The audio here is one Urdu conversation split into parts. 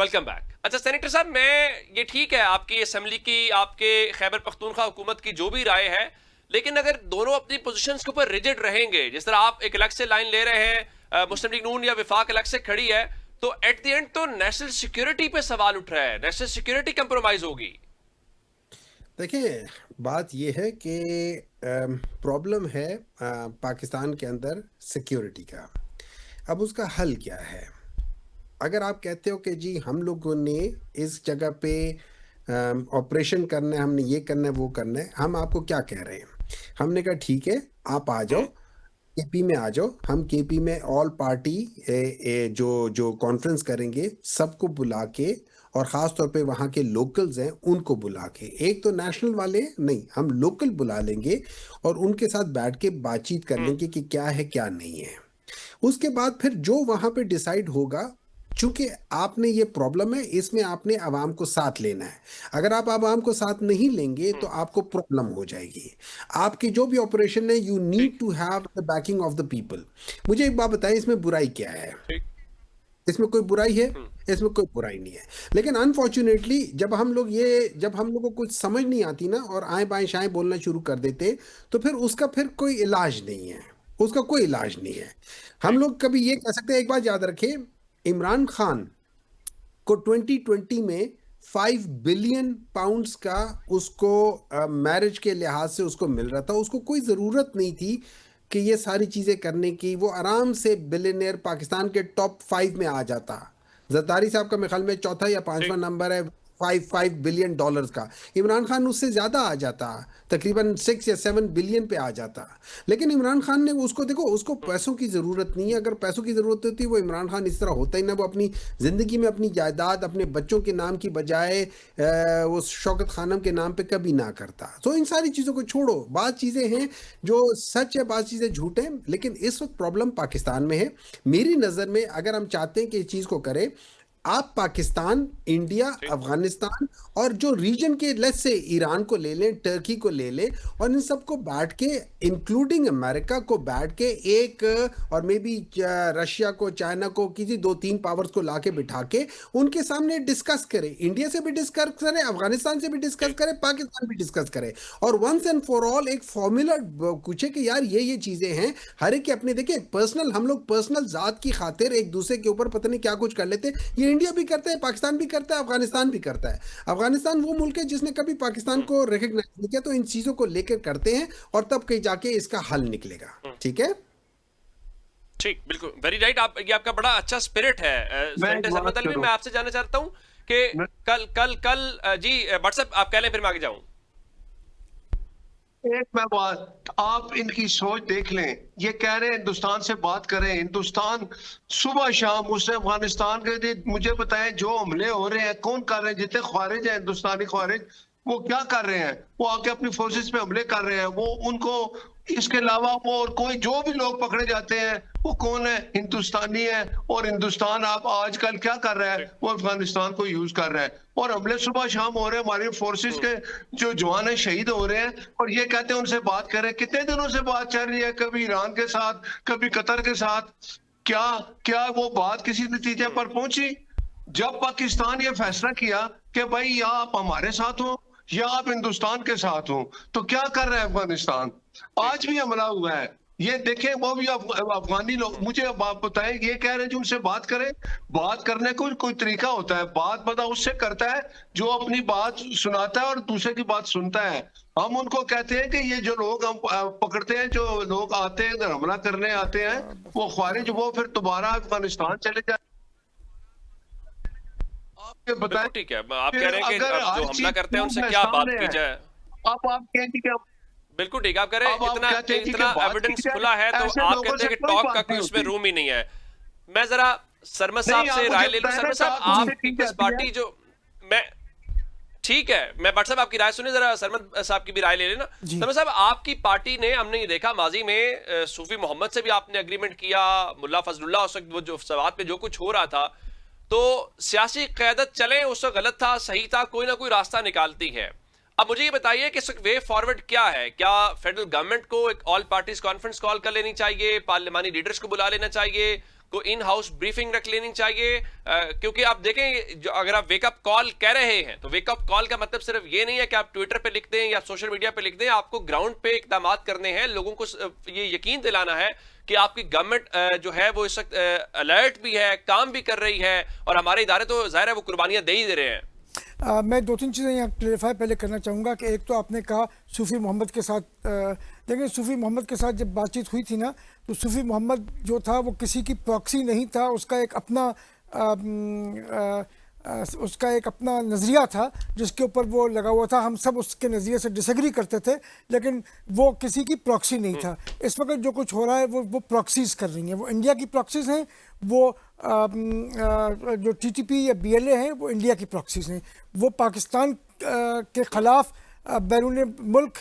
Welcome back. اچھا سینیٹر صاحب, میں یہ ٹھیک ہے آپ کی اسمبلی کی, آپ کے خیبر پختونخوا حکومت کی جو بھی رائے ہے, لیکن اگر دونوں اپنی پوزیشنز کے اوپر ریجڈ رہیں گے, جس طرح آپ ایک الگ سے لائن لے رہے ہیں, مسلم لیگ نون یا وفاق الگ سے کھڑی ہے, تو ایٹ دی اینڈ تو نیشنل سیکیورٹی پہ سوال اٹھ رہا ہے, نیشنل سیکیورٹی کمپرومائز ہوگی. دیکھیں بات یہ ہے کہ پرابلم ہے پاکستان کے اندر سیکیورٹی کا. اب اس کا حل کیا ہے؟ اگر آپ کہتے ہو کہ جی ہم لوگوں نے اس جگہ پہ آپریشن کرنا ہے, ہم نے یہ کرنا ہے وہ کرنا ہے, ہم آپ کو کیا کہہ رہے ہیں؟ ہم نے کہا ٹھیک ہے آپ آ جاؤ کے پی میں, آ جاؤ. ہم کے پی میں آل پارٹی جو کانفرنس کریں گے سب کو بلا کے, اور خاص طور پہ وہاں کے لوکلز ہیں ان کو بلا کے, ایک تو نیشنل والے نہیں, ہم لوکل بلا لیں گے اور ان کے ساتھ بیٹھ کے بات چیت کر لیں گے کہ کیا ہے کیا نہیں ہے. اس کے بعد پھر جو وہاں پہ ڈیسائیڈ ہوگا, چونکہ آپ نے یہ پرابلم ہے, اس میں آپ نے عوام کو ساتھ لینا ہے. اگر آپ عوام کو ساتھ نہیں لیں گے تو آپ کو پرابلم ہو جائے گی. آپ کی جو بھی آپریشن ہے, you need to have the backing of the people. مجھے ایک بات بتائیں, اس میں برائی کیا ہے؟ اس میں کوئی برائی ہے؟ اس میں کوئی برائی نہیں ہے. لیکن انفارچونیٹلی جب ہم لوگوں کو کچھ سمجھ نہیں آتی نا, اور آئیں بائیں شائیں بولنا شروع کر دیتے, تو پھر اس کا پھر کوئی علاج نہیں ہے, اس کا کوئی علاج نہیں ہے. ہم لوگ کبھی یہ کہہ سکتے ہیں, ایک بات یاد رکھیں, عمران خان کو 2020 میں 5 بلین پاؤنڈز کا اس کو میرج کے لحاظ سے اس کو مل رہا تھا. اس کو کوئی ضرورت نہیں تھی کہ یہ ساری چیزیں کرنے کی. وہ آرام سے بلینئر پاکستان کے ٹاپ 5 میں آ جاتا. زرداری صاحب کا میرے خیال میں چوتھا یا پانچواں نمبر ہے 5 بلین ڈالرز کا. عمران خان اس سے زیادہ آ جاتا, تقریباً 6 یا 7 بلین پہ آ جاتا. لیکن عمران خان نے اس کو, دیکھو اس کو پیسوں کی ضرورت نہیں ہے. اگر پیسوں کی ضرورت ہوتی وہ عمران خان اس طرح ہوتا ہی نہ. وہ اپنی زندگی میں اپنی جائیداد اپنے بچوں کے نام کی بجائے وہ شوکت خانم کے نام پہ کبھی نہ کرتا. تو ان ساری چیزوں کو چھوڑو, بعض چیزیں ہیں جو سچ ہے, بعض چیزیں جھوٹ ہیں. لیکن اس وقت پرابلم پاکستان میں ہے. میری نظر میں اگر ہم چاہتے ہیں کہ اس چیز کو کریں, آپ پاکستان, انڈیا, افغانستان اور جو ریجن کے لیس سے ایران کو لے لیں, ٹرکی کو لے لیں, اور ان سب کو بیٹھ کے انکلوڈنگ امریکہ کو بیٹھ کے ایک, اور مے بی رشیا کو, چائنا کو, کسی 2-3 پاورز کو لا کے بٹھا کے ان کے سامنے ڈسکس کرے. انڈیا سے بھی ڈسکس کرے, افغانستان سے بھی ڈسکس کرے, پاکستان بھی ڈسکس کرے, اور ونس اینڈ فار آل ایک فارمولا پوچھے کہ یار یہ چیزیں ہیں. ہر ایک کے اپنے, دیکھیں پرسنل, ہم لوگ پرسنل ذات کی خاطر ایک دوسرے کے اوپر پتہ نہیں کیا کچھ کر لیتے. یہ انڈیا بھی کرتا ہے, پاکستان بھی کرتا ہے, افغانستان بھی کرتا ہے. افغانستان وہ ملک ہے جس نے کبھی پاکستان کو ریکگنائز نہیں کیا. تو ان چیزوں کو لے کر کرتے ہیں, اور تب کہیں جا کے اس کا حل نکلے گا. ٹھیک ہے, ٹھیک, بالکل ویری رائٹ. یہ آپ کا بڑا اچھا اسپرٹ ہے. سرمد علوی, میں آپ سے جاننا چاہتا ہوں کہ کل جی واٹس ایپ آپ کہہ لیں, پھر میں آگے جاؤں. ایک میں بات, آپ ان کی سوچ دیکھ لیں. یہ کہہ رہے ہیں ہندوستان سے بات کریں. ہندوستان صبح شام مسلم افغانستان کے, مجھے بتائیں جو حملے ہو رہے ہیں کون کر رہے ہیں؟ جتنے خوارج ہیں ہندوستانی خوارج, وہ کیا کر رہے ہیں؟ وہ آ کے اپنی فورسز پہ حملے کر رہے ہیں. وہ ان کو, اس کے علاوہ وہ اور کوئی جو بھی لوگ پکڑے جاتے ہیں وہ کون ہے؟ ہندوستانی ہے. اور ہندوستان آپ آج کل کیا کر رہا ہے؟ وہ افغانستان کو یوز کر رہا ہے, اور حملے صبح شام ہو رہے ہیں. ہماری فورسز کے جو جوان ہیں شہید ہو رہے ہیں, اور یہ کہتے ہیں ان سے بات کریں. کتنے دنوں سے بات چل رہی ہے, کبھی ایران کے ساتھ, کبھی قطر کے ساتھ. کیا وہ بات کسی نتیجے پر پہنچی؟ جب پاکستان یہ فیصلہ کیا کہ بھائی یا آپ ہمارے ساتھ ہوں یا آپ ہندوستان کے ساتھ ہوں, تو کیا کر رہے ہیں افغانستان؟ آج بھی حملہ ہوا ہے. یہ دیکھیں, وہ بھی افغانی لوگ, مجھے آپ بتائیں, یہ کہہ رہے ہیں جو ان سے بات کریں. بات کرنے کو کوئی طریقہ ہوتا ہے. بات پتہ اس سے کرتا ہے جو اپنی بات سناتا ہے اور دوسرے کی بات سنتا ہے. ہم ان کو کہتے ہیں کہ یہ جو لوگ ہم پکڑتے ہیں, جو لوگ آتے ہیں ادھر حملہ کرنے آتے ہیں, وہ خوارج, وہ پھر دوبارہ افغانستان چلے جائیں. آپ بتائیں, ٹھیک ہے, آپ کہہ رہے ہیں کہ جو حملہ کرتے ہیں ان سے کیا بات کی جائے. آپ کہیں کہ بالکل ٹھیک, آپ کہہ رہے ہیں اتنا ایویڈنس کھلا ہے, تو آپ کہتے ہیں کہ ٹاک کا کوئی اس میں روم ہی نہیں ہے. میں ذرا سرمد صاحب سے رائے لے لوں. سرمد صاحب, آپ پیپلز پارٹی جو, میں ٹھیک ہے, میں بٹ صاحب آپ کی رائے سنیں, ذرا سرمد صاحب کی بھی رائے لے لینا. سرمد صاحب, آپ کی پارٹی نے, ہم نے یہ دیکھا ماضی میں صوفی محمد سے بھی آپ نے اگریمنٹ کیا, ملا فضل اللہ اس وقت وہ جو سوات میں جو کچھ ہو رہا تھا, تو سیاسی قیادت چلے اس وقت غلط تھا, صحیح تھا, کوئی نہ کوئی راستہ نکالتی ہے. اب مجھے یہ بتائیے کہ اس وقت وے فارورڈ کیا ہے؟ کیا فیڈرل گورنمنٹ کو ایک آل پارٹیز کانفرنس کال کر لینی چاہیے, پارلیمانی لیڈرز کو بلا لینا چاہیے, کو ان ہاؤس بریفنگ رکھ لینی چاہیے؟ کیونکہ آپ دیکھیں جو اگر آپ ویک اپ کال کہہ رہے ہیں تو ویک اپ کال کا مطلب صرف یہ نہیں ہے کہ آپ ٹویٹر پہ لکھ دیں یا سوشل میڈیا پہ لکھ دیں. آپ کو گراؤنڈ پہ اقدامات کرنے ہیں, لوگوں کو یہ یقین دلانا ہے کہ آپ کی گورنمنٹ جو ہے وہ اس وقت الرٹ بھی ہے, کام بھی کر رہی ہے, اور ہمارے ادارے تو ظاہر ہے وہ قربانیاں دے ہی دے رہے ہیں. میں دو تین چیزیں یہاں کلیریفائی پہلے کرنا چاہوں گا کہ ایک تو آپ نے کہا صوفی محمد کے ساتھ, دیکھیں صوفی محمد کے ساتھ جب بات چیت ہوئی تھی نا تو صوفی محمد جو تھا وہ کسی کی پراکسی نہیں تھا, اس کا ایک اپنا نظریہ تھا جس کے اوپر وہ لگا ہوا تھا. ہم سب اس کے نظریے سے ڈس ایگری کرتے تھے لیکن وہ کسی کی پراکسی نہیں تھا. اس وقت جو کچھ ہو رہا ہے وہ پراکسیز کر رہی ہیں, وہ انڈیا کی پراکسیز ہیں, وہ جو ٹی ٹی پی یا بی ایل اے ہیں وہ انڈیا کی پراکسیز ہیں, وہ پاکستان کے خلاف بیرون ملک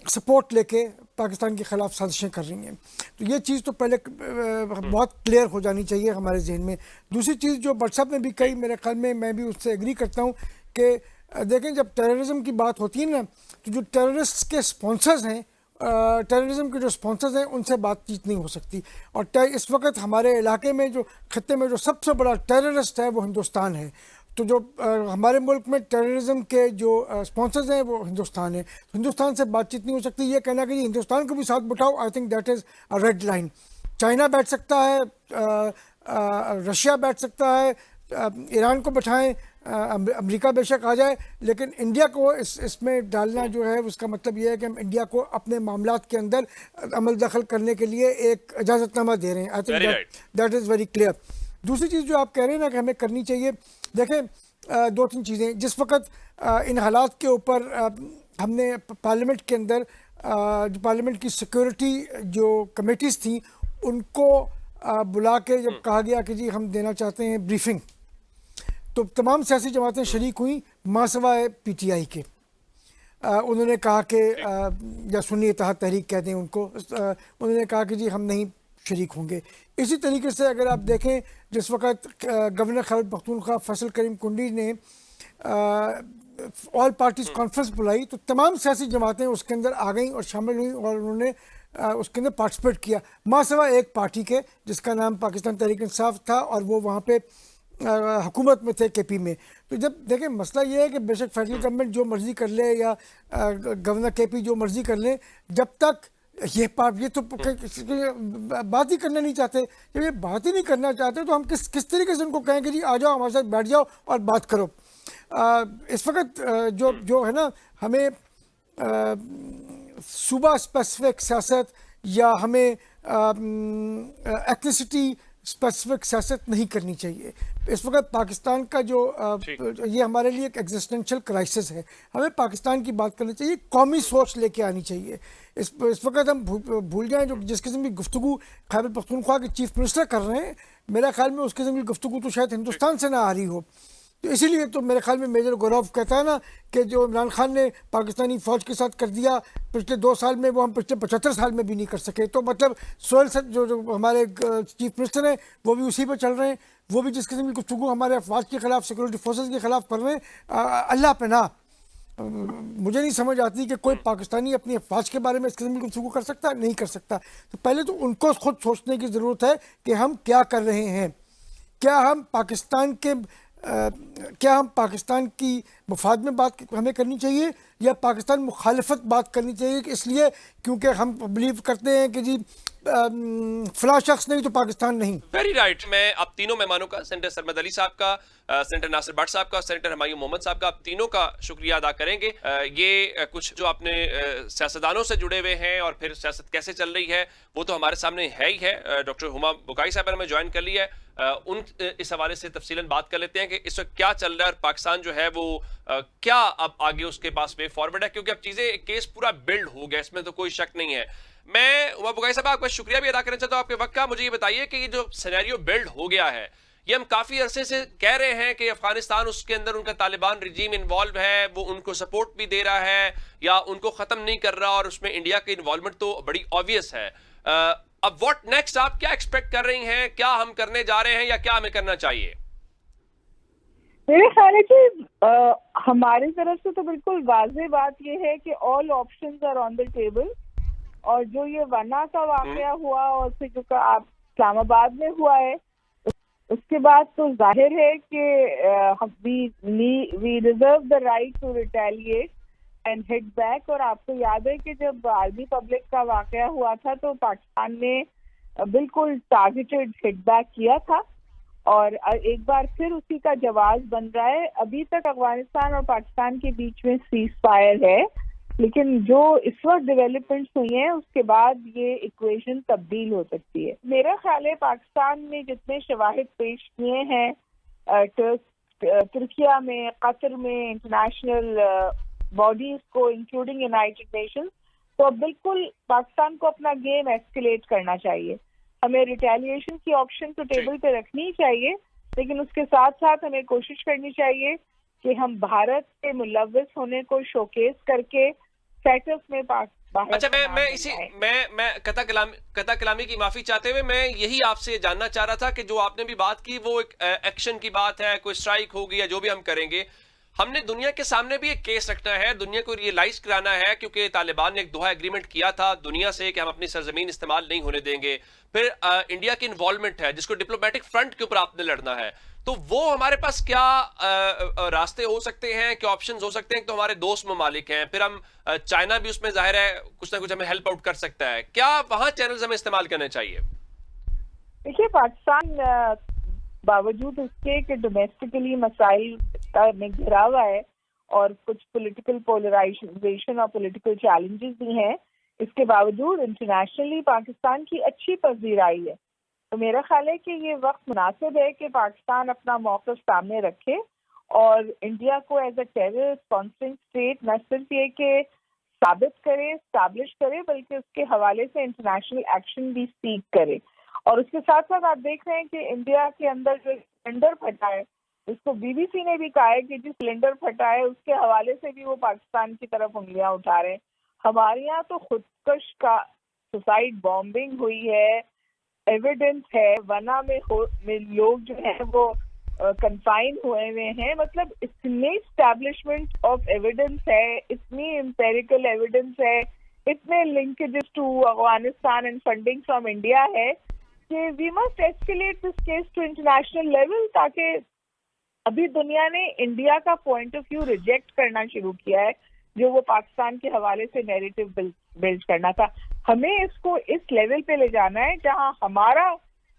سپورٹ لے کے پاکستان کے خلاف سازشیں کر رہی ہیں. تو یہ چیز تو پہلے بہت کلیئر ہو جانی چاہیے ہمارے ذہن میں. دوسری چیز جو بٹ صاحب نے بھی کہی, میرے خیال میں بھی اس سے ایگری کرتا ہوں کہ دیکھیں جب ٹیررزم کی بات ہوتی ہے نا تو جو ٹیررسٹ کے اسپانسرز ہیں, ٹیررزم کے جو اسپانسرز ہیں ان سے بات چیت نہیں ہو سکتی. اور اس وقت ہمارے علاقے میں جو خطے میں جو سب سے بڑا ٹیررسٹ ہے وہ ہندوستان ہے. تو جو ہمارے ملک میں ٹیررزم کے جو اسپانسرز ہیں وہ ہندوستان ہے, ہندوستان سے بات چیت نہیں ہو سکتی. یہ کہنا کہ ہندوستان کو بھی ساتھ بٹھاؤ, I think that is a red line. China بیٹھ سکتا ہے, رشیا بیٹھ سکتا ہے, ایران کو بٹھائیں, امریکہ بے شک آ جائے, لیکن انڈیا کو اس میں ڈالنا جو ہے اس کا مطلب یہ ہے کہ ہم انڈیا کو اپنے معاملات کے اندر عمل دخل کرنے کے لیے ایک اجازت نامہ دے رہے ہیں. آئی think that is very clear. دوسری چیز جو آپ کہہ رہے ہیں نا کہ ہمیں کرنی چاہیے, دیکھیں دو تین چیزیں. جس وقت ان حالات کے اوپر ہم نے پارلیمنٹ کے اندر جو پارلیمنٹ کی سیکورٹی جو کمیٹیز تھیں ان کو بلا کے جب کہا گیا کہ جی ہم دینا چاہتے ہیں بریفنگ, تو تمام سیاسی جماعتیں شریک ہوئیں ماں سوائے پی ٹی آئی کے. انہوں نے کہا کہ یا سنی اتحاد تحریک کہتے ہیں ان کو, انہوں نے کہا کہ جی ہم نہیں شریک ہوں گے. اسی طریقے سے اگر آپ دیکھیں جس وقت گورنر خیبر پختونخوا فیصل کریم کنڈی نے آل پارٹیز کانفرنس بلائی تو تمام سیاسی جماعتیں اس کے اندر آ گئیں اور شامل ہوئیں اور انہوں نے اس کے اندر پارٹیسپیٹ کیا, ماں سوا ایک پارٹی کے جس کا نام پاکستان تحریک انصاف تھا اور وہ وہاں پہ حکومت میں تھے کے پی میں. تو جب دیکھیں مسئلہ یہ ہے کہ بے شک فیڈرل گورنمنٹ جو مرضی کر لے یا گورنر کے پی جو مرضی کر لیں, جب تک یہ تو بات ہی کرنا نہیں چاہتے, جب یہ بات ہی نہیں کرنا چاہتے تو ہم کس طریقے سے ان کو کہیں کہ جی آ جاؤ ہمارے ساتھ بیٹھ جاؤ اور بات کرو. اس وقت جو ہے نا ہمیں صوبہ اسپیسیفک سیاست یا ہمیں ایتھنیسٹی اسپیسیفک سیاست نہیں کرنی چاہیے. اس وقت پاکستان کا جو یہ ہمارے لیے ایک ایگزسٹینشل کرائسس ہے, ہمیں پاکستان کی بات کرنی چاہیے, قومی سوچ لے کے آنی چاہیے. اس وقت ہم بھول جائیں جو جس قسم کی گفتگو خیبر پختونخوا کے چیف منسٹر کر رہے ہیں, میرا خیال میں اس قسم کی گفتگو تو شاید ہندوستان سے نہ آ رہی ہو. تو اسی لیے تو میرے خیال میں میجر گوروف کہتا ہے نا کہ جو عمران خان نے پاکستانی فوج کے ساتھ کر دیا پچھلے 2 سال میں وہ ہم پچھلے 75 سال میں بھی نہیں کر سکے. تو مطلب سوہیل جو ہمارے چیف منسٹر ہیں وہ بھی اسی پہ چل رہے ہیں, وہ بھی جس قسم کی گفتگو ہمارے افواج کے خلاف سیکورٹی فورسز کے خلاف کر رہے ہیں, اللہ پہ نہ مجھے نہیں سمجھ آتی کہ کوئی پاکستانی اپنی افواج کے بارے میں اس قسم کی گفتگو کر سکتا ہے, نہیں کر سکتا. تو پہلے تو ان کو خود سوچنے کی ضرورت ہے کہ ہم کیا کر رہے ہیں, کیا ہم پاکستان کی مفاد میں بات ہمیں کرنی چاہیے یا پاکستان مخالفت بات کرنی چاہیے کہ اس لیے کیونکہ ہم بلیو کرتے ہیں کہ جی فلاں شخص نہیں تو پاکستان نہیں. Very right. میں آپ تینوں مہمانوں کا, سینیٹر سرمد علی صاحب کا, سینیٹر ناصر بٹ صاحب کا, سینیٹر ہمایوں محمد صاحب کا, آپ تینوں کا شکریہ ادا کریں گے. یہ کچھ جو آپ نے سیاستدانوں سے جڑے ہوئے ہیں اور پھر سیاست کیسے چل رہی ہے وہ تو ہمارے سامنے ہے ہی ہے. ڈاکٹر ہما بکائی صاحب نے ہمیں جوائن کر لیا ہے, ان اس حوالے سے تفصیلاً بات کر لیتے ہیں کہ اس وقت کیا چل رہا ہے اور پاکستان جو ہے وہ کیا اب آگے اس کے پاس وے فارورڈ ہے, کیونکہ اب چیزیں کیس پورا بلڈ ہو گیا, اس میں تو کوئی شک نہیں ہے. میں ہما بکائی صاحب آپ کا شکریہ بھی ادا کرنا چاہتا ہوں آپ کے وقت کا. مجھے یہ بتائیے کہ یہ جو سینیریو بلڈ ہو گیا ہے یہ ہم کافی عرصے سے کہہ رہے ہیں کہ افغانستان اس کے اندر ان کا طالبان رجیم انوالو ہے, وہ ان کو سپورٹ بھی دے رہا ہے یا ان کو ختم نہیں کر رہا, اور اس میں انڈیا کی انوالومنٹ تو بڑی آبویس ہے. اب واٹ نیکسٹ, آپ کیا ایکسپیکٹ کر رہی ہیں, کیا ہم کرنے جا رہے ہیں یا کیا ہمیں کرنا چاہیے؟ میرے خیال ہے کہ ہماری طرف سے تو بالکل واضح بات یہ ہے کہ all options are on the table, اور جو یہ ونا کا واقعہ ہوا اور پھر جو آپ اسلام آباد میں ہوا ہے. اس کے بعد تو ظاہر ہے کہ we reserve the right to retaliate and hit back. اور آپ کو یاد ہے کہ جب آرمی پبلک کا واقعہ ہوا تھا تو پاکستان نے بالکل ٹارگیٹڈ ہٹ بیک کیا تھا, اور ایک بار پھر اسی کا جواز بن رہا ہے. ابھی تک افغانستان اور پاکستان کے بیچ میں سیز فائر ہے, لیکن جو اس وقت ڈیولپمنٹس ہوئی ہیں اس کے بعد یہ ایکویشن تبدیل ہو سکتی ہے. میرا خیال ہے پاکستان نے جتنے شواہد پیش کیے ہیں ترکیہ میں, قطر میں, انٹرنیشنل باڈیز کو انکلوڈنگ یونائٹڈ نیشنز, تو اب بالکل پاکستان کو اپنا گیم ایسکیلیٹ کرنا چاہیے. ہمیں ریٹیلیشن کی آپشن تو ٹیبل پہ رکھنی چاہیے, لیکن اس کے ساتھ ساتھ ہمیں کوشش کرنی چاہیے کہ ہم بھارت کے ملوث ہونے کو شوکیس کر کے سیٹ اپ میں اچھا میں قطع کلامی کی معافی چاہتے ہوئے میں یہی آپ سے جاننا چاہ رہا تھا کہ جو آپ نے بھی بات کی وہ ایک ایکشن کی بات ہے, کوئی اسٹرائک ہوگی یا جو بھی ہم کریں گے, ہم نے دنیا کے سامنے بھی ایک کیس رکھنا ہے, دنیا کو ریئلائز کرانا ہے, کیونکہ طالبان نے ایک دوحہ ایگریمنٹ کیا تھا دنیا سے کہ ہم اپنی سرزمین استعمال نہیں ہونے دیں گے. پھر انڈیا کی انوالومنٹ ہے جس کو ڈپلومیٹک فرنٹ کے اوپر آپ نے لڑنا ہے, تو وہ ہمارے پاس کیا راستے ہو سکتے ہیں, کیا آپشنز ہو سکتے ہیں؟ تو ہمارے دوست ممالک ہیں, پھر ہم چائنا بھی اس میں ظاہر ہے کچھ نہ کچھ ہمیں ہیلپ آؤٹ کر سکتا ہے, کیا وہاں چینلز ہمیں استعمال کرنے چاہیے؟ دیکھیے پاکستان باوجود اس کے کہ ڈومیسٹکلی مسائل میں گھرا ہوا ہے اور کچھ پولیٹیکل پولرائزیشن اور پولیٹیکل چیلنجز بھی ہیں, اس کے باوجود انٹرنیشنلی پاکستان کی اچھی پذیرائی ہے. تو میرا خیال ہے کہ یہ وقت مناسب ہے کہ پاکستان اپنا موقف سامنے رکھے اور انڈیا کو as a terror sponsoring state نہ صرف یہ کہ ثابت کرے, اسٹیبلش کرے, بلکہ اس کے حوالے سے انٹرنیشنل ایکشن بھی سیک کرے. اور اس کے ساتھ ساتھ آپ دیکھ رہے ہیں کہ انڈیا کے اندر جو سلنڈر پھٹا ہے, اس کو بی بی سی نے بھی کہا ہے کہ جو سلنڈر پھٹا ہے اس کے حوالے سے بھی وہ پاکستان کی طرف انگلیاں اٹھا رہے ہیں. ہمارے یہاں تو خودکش کا سوسائڈ بامبنگ ہوئی ہے, ایویڈنس ہے, ونا میں لوگ جو ہیں وہ کنفائن ہوئے ہوئے ہیں. مطلب اتنی اسٹیبلشمنٹ آف ایویڈنس ہے, اتنی امپیریکل ایویڈنس ہے, اتنے linkages to Afghanistan and funding from India ہے کہ we must escalate this case to international level, تاکہ ابھی دنیا نے انڈیا کا پوائنٹ آف ویو ریجیکٹ کرنا شروع کیا ہے جو وہ پاکستان کے حوالے سے نیریٹو بلڈ کرنا تھا. ہمیں اس کو اس لیول پہ لے جانا ہے جہاں ہمارا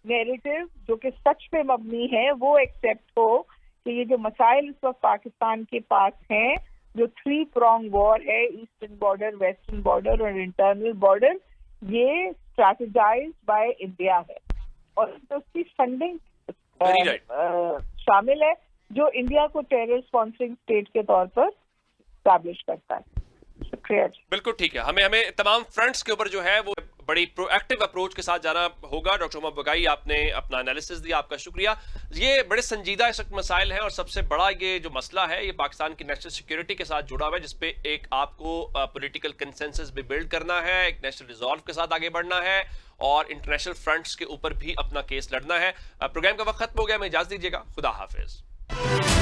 نیریٹو جو کہ سچ پہ مبنی ہے وہ ایکسیپٹ ہو کہ یہ جو مسائل اس وقت پاکستان کے پاس ہیں, جو 3 prong وار ہے, ایسٹرن بارڈر, ویسٹرن بارڈر اور انٹرنل بارڈر, یہ اسٹریٹجائز بائی انڈیا ہے اور اس کی فنڈنگ شامل ہے جو انڈیا کو ٹیرر اسپانسرنگ اسٹیٹ کے طور پر اسٹیبلش کرتا ہے. شکریہ. بالکل ٹھیک ہے, ہمیں تمام فرنٹس کے اوپر جو ہے وہ بڑی پرو ایکٹیو اپروچ کے ساتھ جانا ہوگا. ڈاکٹر عمر بگائی, آپ نے اپنا انالیسس دیا, آپ کا شکریہ. یہ بڑے سنجیدہ اس وقت مسائل ہیں اور سب سے بڑا یہ جو مسئلہ ہے یہ پاکستان کی نیشنل سیکیورٹی کے ساتھ جڑا ہوا ہے, جس پہ ایک آپ کو پولیٹیکل کنسنسس بھی بلڈ کرنا ہے, ایک نیشنل ریزالو کے ساتھ آگے بڑھنا ہے اور انٹرنیشنل فرنٹس کے اوپر بھی اپنا کیس لڑنا ہے. پروگرام کا وقت ختم ہو گیا, ہمیں اجازت دیجیے گا. خدا حافظ.